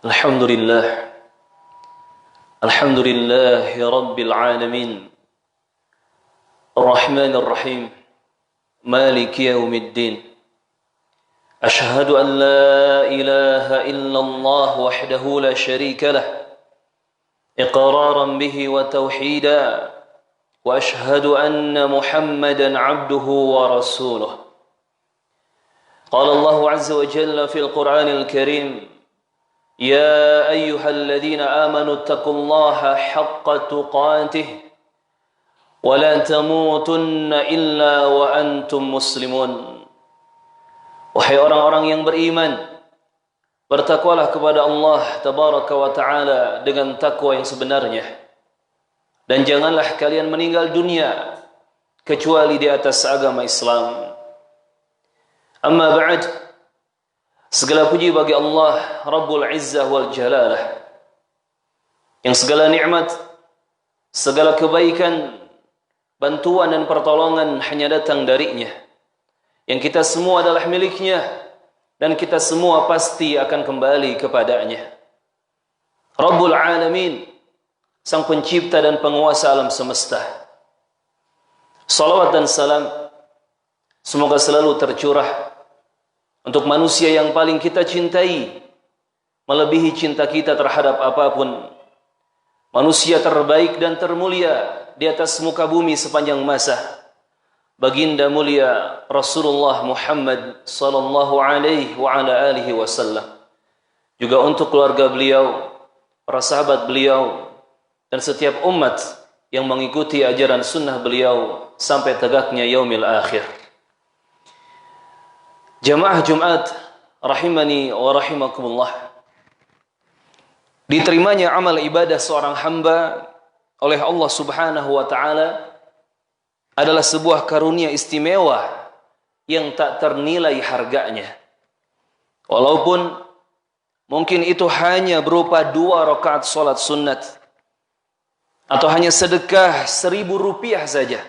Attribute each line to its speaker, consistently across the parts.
Speaker 1: Alhamdulillah, Alhamdulillahi Rabbil Alamin, Ar-Rahmanir Rahim, Maliki Yawmiddin. Ashhadu an la ilaha illallah wahdahu la sharika lah, iqraran bihi wa tawhida, wa ashhadu anna Muhammadan abduhu wa rasuluh. Qala Allahu azza wa jalla fil Qur'anil Karim: يا أيها الذين آمنوا اتقوا الله حق تقاته ولا تموتن إلا وأنتم مسلمون. Wahai orang-orang yang beriman, bertakwalah kepada Allah tabaraka wa ta'ala dengan takwa yang sebenarnya, dan janganlah kalian meninggal dunia kecuali di atas agama Islam. Amma ba'd, segala puji bagi Allah Rabbul Izzah wal Jalalah, yang segala nikmat, segala kebaikan, bantuan dan pertolongan hanya datang darinya, yang kita semua adalah miliknya, dan kita semua pasti akan kembali kepadanya. Rabbul Alamin, sang pencipta dan penguasa alam semesta. Salawat dan salam semoga selalu tercurah untuk manusia yang paling kita cintai, melebihi cinta kita terhadap apapun, manusia terbaik dan termulia di atas muka bumi sepanjang masa, baginda mulia Rasulullah Muhammad sallallahu alaihi wa ala alihi wasallam. Juga untuk keluarga beliau, para sahabat beliau, dan setiap umat yang mengikuti ajaran sunnah beliau sampai tegaknya yaumil akhir. Jamaah Jumat rahimani wa rahimakumullah, diterimanya amal ibadah seorang hamba oleh Allah Subhanahu wa ta'ala adalah sebuah karunia istimewa yang tak ternilai harganya. Walaupun mungkin itu hanya berupa 2 rakaat salat sunnat, atau hanya sedekah 1.000 rupiah saja,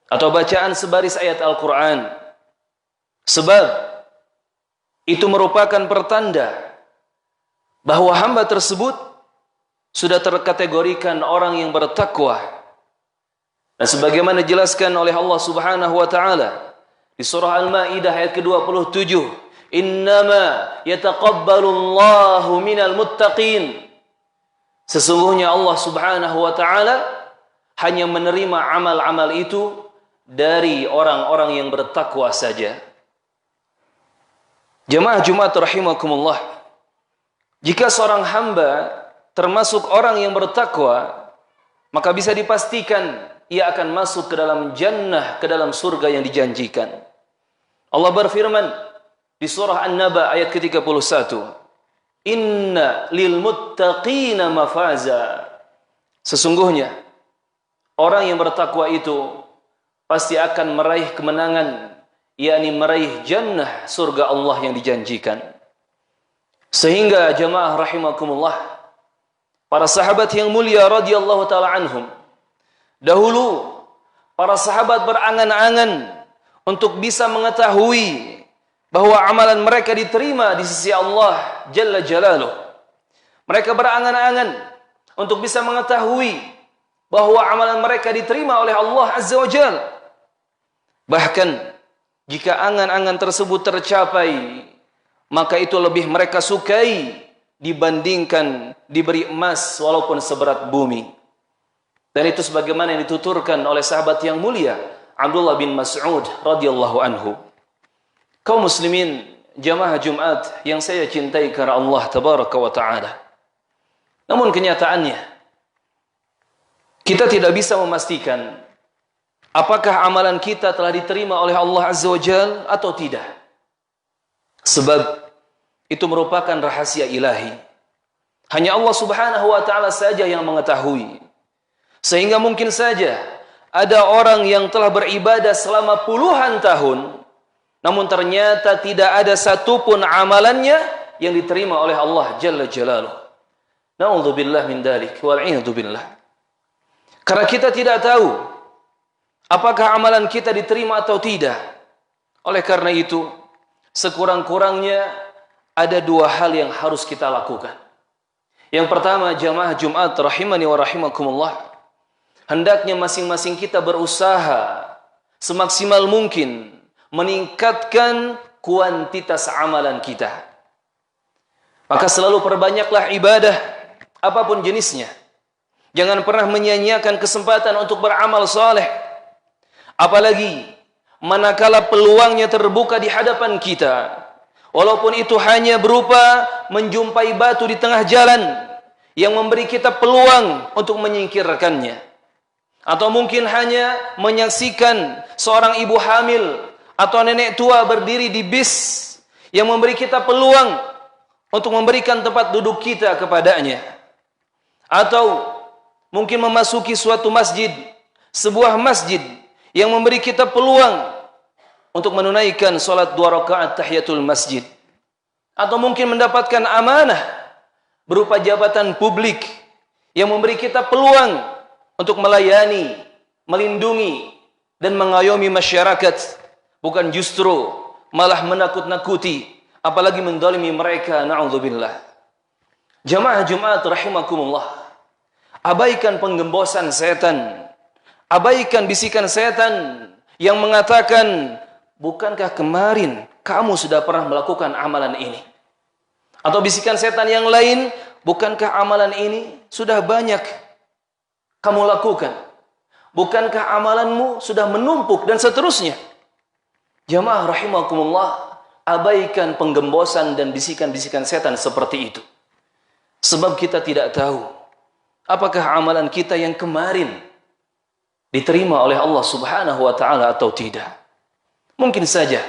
Speaker 1: atau bacaan sebaris ayat Al-Quran. Sebab itu merupakan pertanda bahwa hamba tersebut sudah terkategorikan orang yang bertakwa. Dan sebagaimana dijelaskan oleh Allah Subhanahu wa taala di surah Al-Maidah ayat ke-27, "Innama yataqabbalullahu minal muttaqin." Sesungguhnya Allah Subhanahu wa taala hanya menerima amal-amal itu dari orang-orang yang bertakwa saja. Jamaah Jumat rahimakumullah, jika seorang hamba termasuk orang yang bertakwa, maka bisa dipastikan ia akan masuk ke dalam jannah, ke dalam surga yang dijanjikan. Allah berfirman di surah An-Naba ayat ke-31, "Inna lil muttaqina mafaza." Sesungguhnya orang yang bertakwa itu pasti akan meraih kemenangan, yakni meraih jannah, surga Allah yang dijanjikan. Sehingga jamaah rahimakumullah, para sahabat yang mulia radhiyallahu taala anhum, dahulu para sahabat berangan-angan untuk bisa mengetahui bahwa amalan mereka diterima di sisi Allah Jalla Jalaluh. Mereka berangan-angan untuk bisa mengetahui bahwa amalan mereka diterima oleh Allah Azza wa Jalla. Bahkan jika angan-angan tersebut tercapai, maka itu lebih mereka sukai dibandingkan diberi emas walaupun seberat bumi. Dan itu sebagaimana yang dituturkan oleh sahabat yang mulia Abdullah bin Mas'ud radhiyallahu anhu. Kaum muslimin jamaah Jumat yang saya cintai karena Allah tabaraka wa ta'ala, namun kenyataannya kita tidak bisa memastikan apakah amalan kita telah diterima oleh Allah Azza wa Jalla atau tidak. Sebab itu merupakan rahasia ilahi. Hanya Allah Subhanahu wa ta'ala saja yang mengetahui. Sehingga mungkin saja ada orang yang telah beribadah selama puluhan tahun, namun ternyata tidak ada satupun amalannya yang diterima oleh Allah Jalla Jalaluh. Na'udzubillah min dzalik wal'iyadu billah. Karena kita tidak tahu apakah amalan kita diterima atau tidak. Oleh karena itu, sekurang-kurangnya ada dua hal yang harus kita lakukan. Yang pertama, jamaah Jumat rahimani wa rahimakumullah, hendaknya masing-masing kita berusaha semaksimal mungkin meningkatkan kuantitas amalan kita. Maka selalu perbanyaklah ibadah apapun jenisnya. Jangan pernah menyia-nyiakan kesempatan untuk beramal saleh. Apalagi manakala peluangnya terbuka di hadapan kita. Walaupun itu hanya berupa menjumpai batu di tengah jalan yang memberi kita peluang untuk menyingkirkannya. Atau mungkin hanya menyaksikan seorang ibu hamil atau nenek tua berdiri di bis yang memberi kita peluang untuk memberikan tempat duduk kita kepadanya. Atau mungkin memasuki suatu masjid, sebuah masjid yang memberi kita peluang untuk menunaikan salat 2 rakaat tahiyatul masjid. Atau mungkin mendapatkan amanah berupa jabatan publik yang memberi kita peluang untuk melayani, melindungi, dan mengayomi masyarakat, bukan justru malah menakut-nakuti, apalagi mendolimi mereka, na'udzubillah. Jamaah Jumat rahimakumullah, abaikan penggembosan setan, abaikan bisikan setan yang mengatakan, bukankah kemarin kamu sudah pernah melakukan amalan ini? Atau bisikan setan yang lain, bukankah amalan ini sudah banyak kamu lakukan? Bukankah amalanmu sudah menumpuk? Dan seterusnya. Jamaah rahimakumullah, abaikan penggembosan dan bisikan-bisikan setan seperti itu. Sebab kita tidak tahu apakah amalan kita yang kemarin diterima oleh Allah Subhanahu wa taala atau tidak. Mungkin saja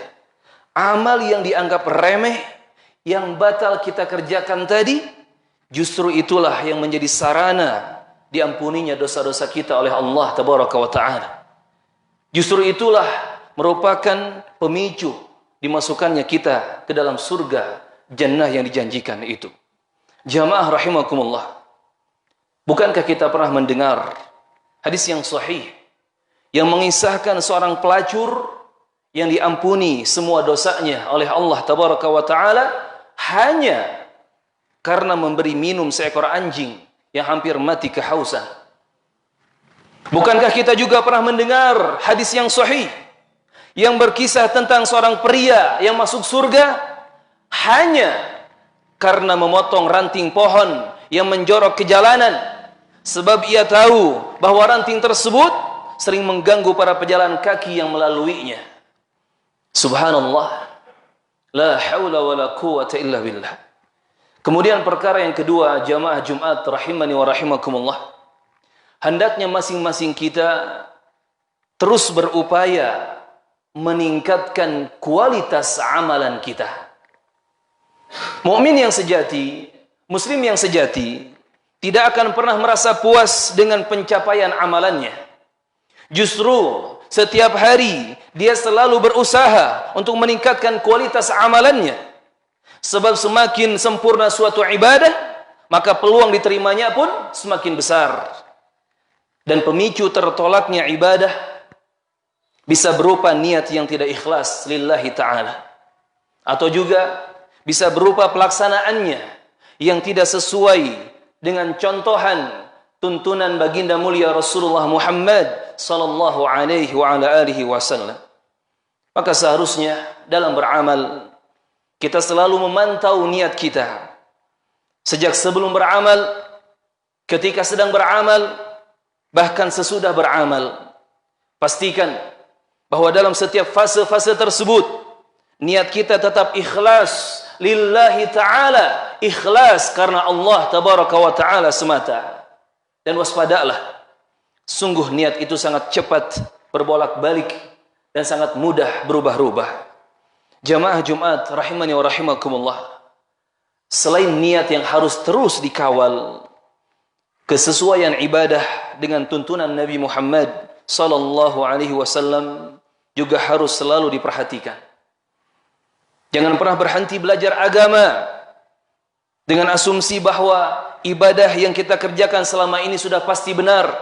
Speaker 1: amal yang dianggap remeh, yang batal kita kerjakan tadi, justru itulah yang menjadi sarana diampuninya dosa-dosa kita oleh Allah Tabaraka wa ta'ala. Justru itulah merupakan pemicu dimasukkannya kita ke dalam surga jannah yang dijanjikan itu. Jamaah rahimakumullah, bukankah kita pernah mendengar hadis yang sahih yang mengisahkan seorang pelacur yang diampuni semua dosanya oleh Allah Tabaraka wa ta'ala hanya karena memberi minum seekor anjing yang hampir mati kehausan? Bukankah kita juga pernah mendengar hadis yang sahih yang berkisah tentang seorang pria yang masuk surga hanya karena memotong ranting pohon yang menjorok ke jalanan, sebab ia tahu bahwa ranting tersebut sering mengganggu para pejalan kaki yang melaluinya. Subhanallah, la haula wa la quwata illa billah. Kemudian perkara yang kedua, jamaah Jumat rahimani wa rahimakumullah, hendaknya masing-masing kita terus berupaya meningkatkan kualitas amalan kita. Mukmin yang sejati, muslim yang sejati, tidak akan pernah merasa puas dengan pencapaian amalannya. Justru setiap hari dia selalu berusaha untuk meningkatkan kualitas amalannya. Sebab semakin sempurna suatu ibadah, maka peluang diterimanya pun semakin besar. Dan pemicu tertolaknya ibadah bisa berupa niat yang tidak ikhlas lillahi ta'ala. Atau juga bisa berupa pelaksanaannya yang tidak sesuai dengan contohan tuntunan baginda mulia Rasulullah Muhammad sallallahu alaihi wa ala alihi wasallam. Maka seharusnya dalam beramal kita selalu memantau niat kita. Sejak sebelum beramal, ketika sedang beramal, bahkan sesudah beramal. Pastikan bahwa dalam setiap fase-fase tersebut niat kita tetap ikhlas lillahi ta'ala, ikhlas karena Allah Tabaraka wa ta'ala semata. Dan waspadalah, sungguh niat itu sangat cepat berbolak-balik dan sangat mudah berubah-ubah. Jamaah Jumat rahimani wa rahimakumullah, selain niat yang harus terus dikawal, kesesuaian ibadah dengan tuntunan Nabi Muhammad sallallahu alaihi wasallam juga harus selalu diperhatikan. Jangan pernah berhenti belajar agama dengan asumsi bahwa ibadah yang kita kerjakan selama ini sudah pasti benar.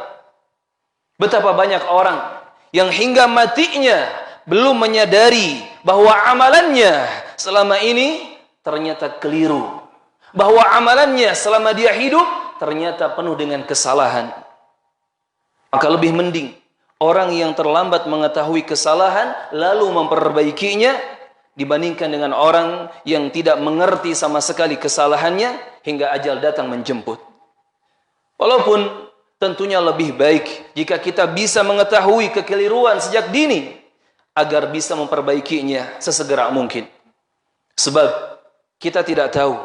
Speaker 1: Betapa banyak orang yang hingga matinya belum menyadari bahwa amalannya selama ini ternyata keliru. Bahwa amalannya selama dia hidup ternyata penuh dengan kesalahan. Maka lebih mending orang yang terlambat mengetahui kesalahan lalu memperbaikinya dibandingkan dengan orang yang tidak mengerti sama sekali kesalahannya hingga ajal datang menjemput. Walaupun tentunya lebih baik jika kita bisa mengetahui kekeliruan sejak dini agar bisa memperbaikinya sesegera mungkin. Sebab kita tidak tahu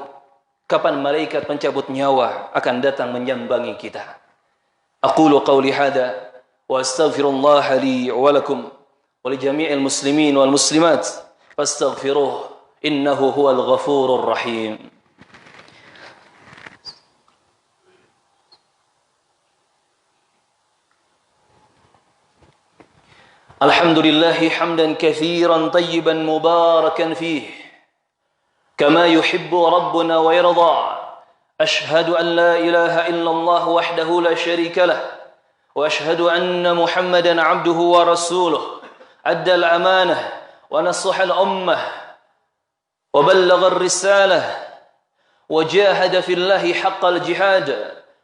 Speaker 1: kapan malaikat pencabut nyawa akan datang menyambangi kita. Aqulu qawli hadha wa astaghfirullah li wa lakum wa li jami'il muslimin wal muslimat fastaghfiruh innahu huwal ghafurur rahim. Alhamdulillahi hamdan kathiran tayyiban mubarakan fih kama yuhibbu rabbuna wa yarda. Ashhadu an la ilaha illallah wahdahu la sharika lah wa ashhadu anna Muhammadan abduhu wa rasuluh adda al-amanah wa nasaha al-ummah wa ballagha ar-risalah wa jahada fillahi haqqal jihad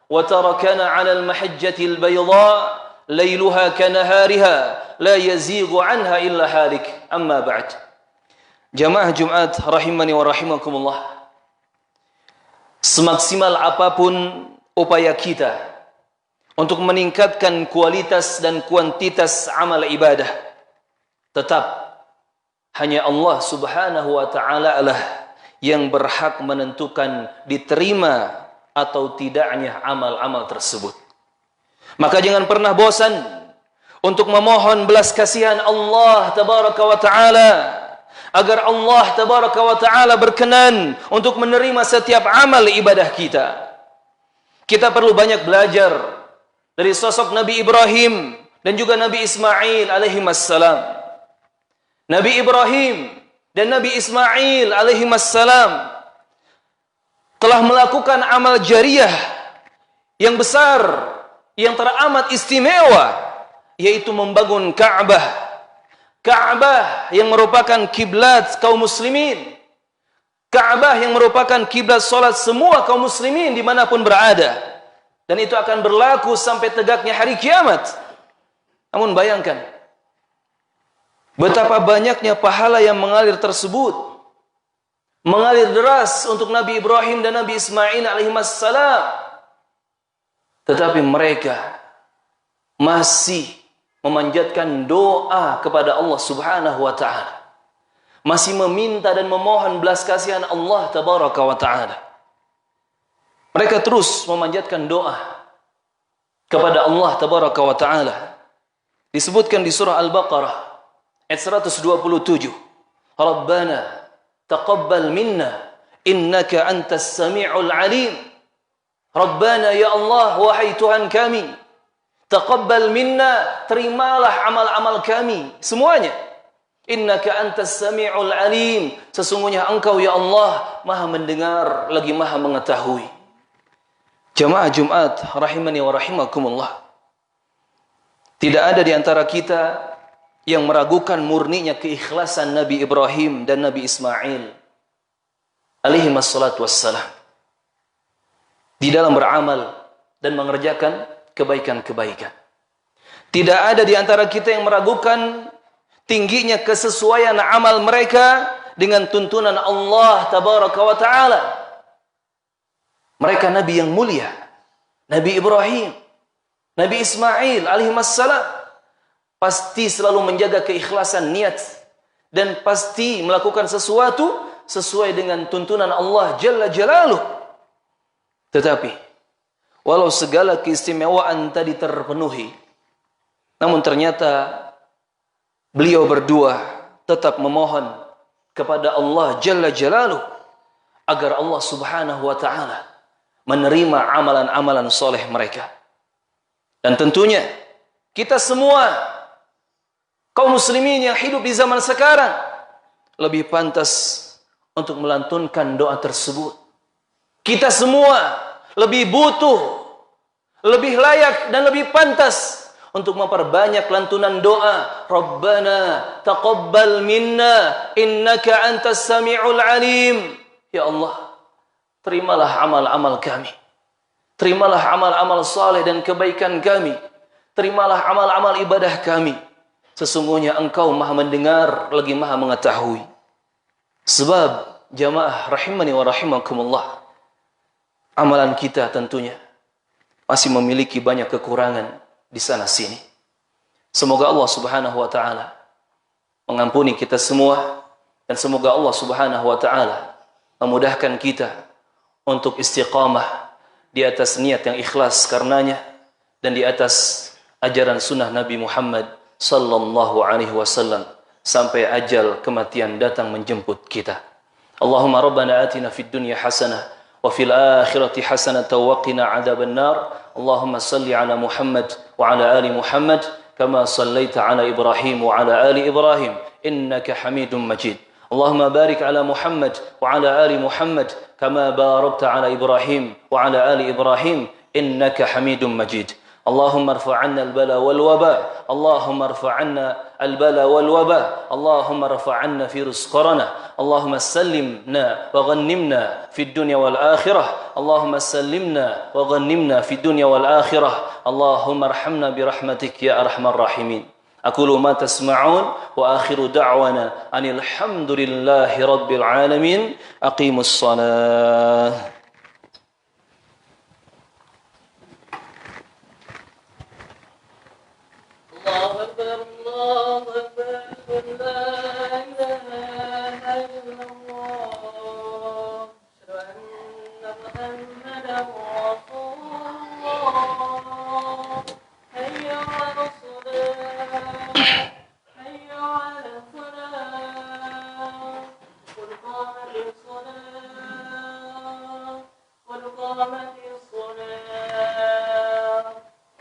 Speaker 1: wa tarakana 'ala al-mahajjati al-bayda layluha kanahariha la yazighu anha illa halik. Amma ba'd. Jamaah Jumat rahimani wa rahimakumullah. Semaksimal apapun upaya kita untuk meningkatkan kualitas dan kuantitas amal ibadah, tetap hanya Allah Subhanahu wa ta'ala lah yang berhak menentukan diterima atau tidaknya amal-amal tersebut. Maka jangan pernah bosan untuk memohon belas kasihan Allah tabaraka wa ta'ala agar Allah tabaraka wa ta'ala berkenan untuk menerima setiap amal ibadah kita. Kita perlu banyak belajar dari sosok Nabi Ibrahim dan juga Nabi Ismail alaihimassalam. Nabi Ibrahim dan Nabi Ismail alaihimassalam telah melakukan amal jariyah yang besar, yang teramat istimewa, yaitu membangun Ka'bah. Ka'bah yang merupakan kiblat kaum muslimin. Ka'bah yang merupakan kiblat salat semua kaum muslimin dimanapun berada. Dan itu akan berlaku sampai tegaknya hari kiamat. Namun bayangkan betapa banyaknya pahala yang mengalir tersebut. Mengalir deras untuk Nabi Ibrahim dan Nabi Ismail alaihissalam. Tetapi mereka masih memanjatkan doa kepada Allah Subhanahu wa ta'ala. Masih meminta dan memohon belas kasihan Allah tabaraka wa ta'ala. Mereka terus memanjatkan doa kepada Allah tabaraka wa ta'ala. Disebutkan di surah Al-Baqarah ayat 127. Rabbana taqabbal minna innaka antas sami'ul alim. Rabbana ya Allah, wahai Tuhan kami, taqabbal minna, terimalah amal-amal kami semuanya. Innaka antas sami'ul alim, sesungguhnya engkau ya Allah maha mendengar lagi maha mengetahui. Jamaah Jumat rahimani wa rahimakumullah. Tidak ada di antara kita yang meragukan murninya keikhlasan Nabi Ibrahim dan Nabi Ismail alaihi wassalatu wassalam di dalam beramal dan mengerjakan kebaikan-kebaikan. Tidak ada di antara kita yang meragukan tingginya kesesuaian amal mereka dengan tuntunan Allah tabaraka wa ta'ala. Mereka nabi yang mulia, Nabi Ibrahim, Nabi Ismail alaihissalam, pasti selalu menjaga keikhlasan niat dan pasti melakukan sesuatu sesuai dengan tuntunan Allah Jalla Jalaluh. Tetapi walau segala keistimewaan tadi terpenuhi, namun ternyata beliau berdua tetap memohon kepada Allah Jalla Jalaluh agar Allah Subhanahu wa ta'ala menerima amalan-amalan soleh mereka. Dan tentunya kita semua kaum muslimin yang hidup di zaman sekarang lebih pantas untuk melantunkan doa tersebut. Kita semua lebih butuh, lebih layak dan lebih pantas untuk memperbanyak lantunan doa. Rabbana taqabbal minna innaka antas sami'ul alim. Ya Allah, terimalah amal-amal kami. Terimalah amal-amal saleh dan kebaikan kami. Terimalah amal-amal ibadah kami. Sesungguhnya Engkau Maha mendengar lagi Maha mengetahui. Sebab jamaah rahimani wa rahimakumullah, amalan kita tentunya masih memiliki banyak kekurangan di sana sini. Semoga Allah Subhanahu wa taala mengampuni kita semua, dan semoga Allah Subhanahu wa taala memudahkan kita untuk istiqamah di atas niat yang ikhlas karenanya dan di atas ajaran sunnah Nabi Muhammad sallallahu alaihi wasallam sampai ajal kematian datang menjemput kita. Allahumma rabbana atina fid dunya hasanah wa fil akhirati hasanah wa qina adzaban nar. Allahumma salli ala Muhammad wa ala ali Muhammad kama sallaita ala Ibrahim wa ala ali Ibrahim innaka Hamidum Majid. Allahumma barik ala Muhammad wa ala ali Muhammad kama barakta ala Ibrahim wa ala ali Ibrahim innaka Hamidum Majid. اللهم ارفع عنا البلاء والوباء اللهم ارفع عنا البلاء والوباء اللهم ارفع عنا في رزقنا اللهم سلمنا وغنمنا في الدنيا والآخرة اللهم سلمنا وغنمنا في الدنيا والآخرة اللهم ارحمنا برحمتك يا أرحم الراحمين. أقول ما تسمعون وآخر دعوانا أن الحمد لله رب العالمين. أقيموا الصلاة.
Speaker 2: الله أكبر الله أكبر لا إله إلا الله أشهد أن محمدا رسول الله حي على الصلاة حي على الفلاح قد قامت الصلاة قد قامت الصلاة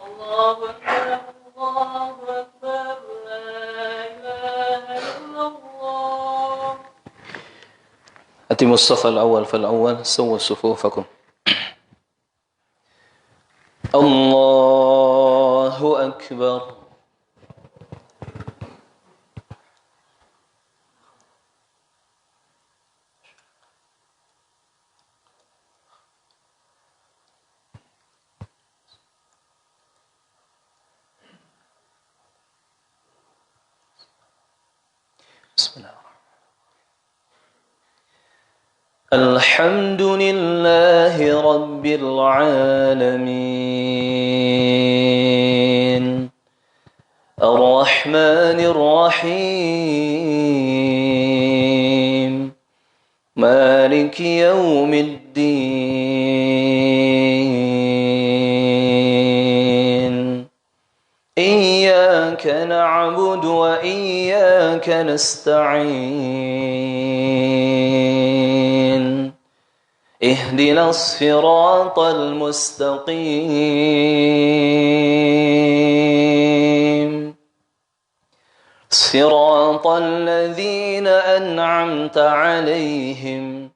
Speaker 2: الله أكبر الله أكبر لا إله إلا الله.
Speaker 1: أتموا الصف الأول فالأول سووا صفوفكم. الله أكبر. بسم الله. الحمد لله رب العالمين الرحمن الرحيم مالك يوم الدين إياك نعبد وإياك نستعين اهدنا الصراط المستقيم صراط الذين أنعمت عليهم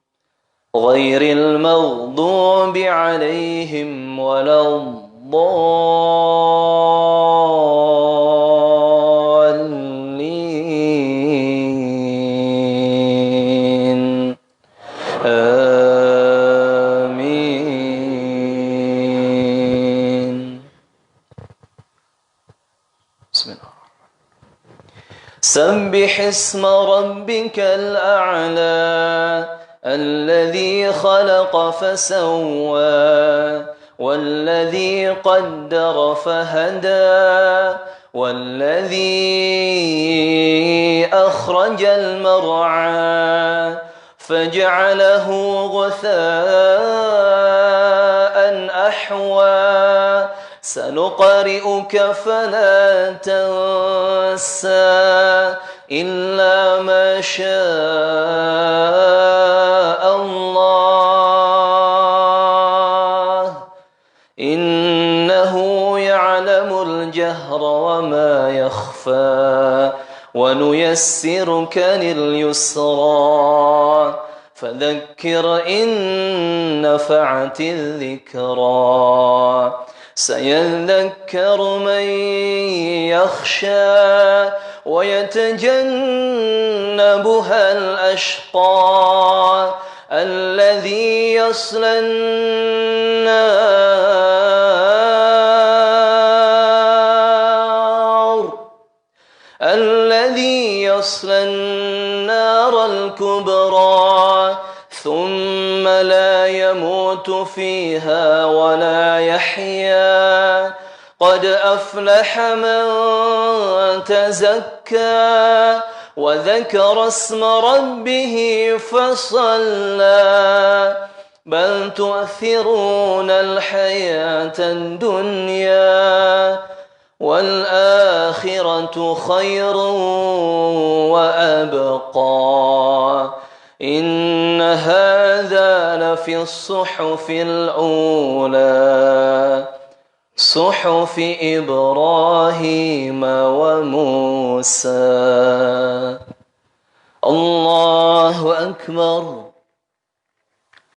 Speaker 1: غير المغضوب عليهم ولا الضالين آمين. بسم الله. سبح اسم ربك الأعلى الذي خلق فسوى والذي قدر فهدى والذي أخرج المرعى فجعله غثاء أحوى سنقرئك فلا تنسى إلا ما شاء الله إنه يعلم الجهر وما يخفى ونيسرك لليسرى فذكر إن نفعت الذكرى سيذكر من يخشى ويتجنبها الأشقى الذي يصلى النار الكبرى ثم لا يموت فيها ولا يحيا قد أفلح من تزكى وذكر اسم ربه فصلى بل تؤثرون الحياة الدنيا والآخرة خير وأبقى إن هذا لفي الصحف الأولى صحف إبراهيم وموسى الله أكبر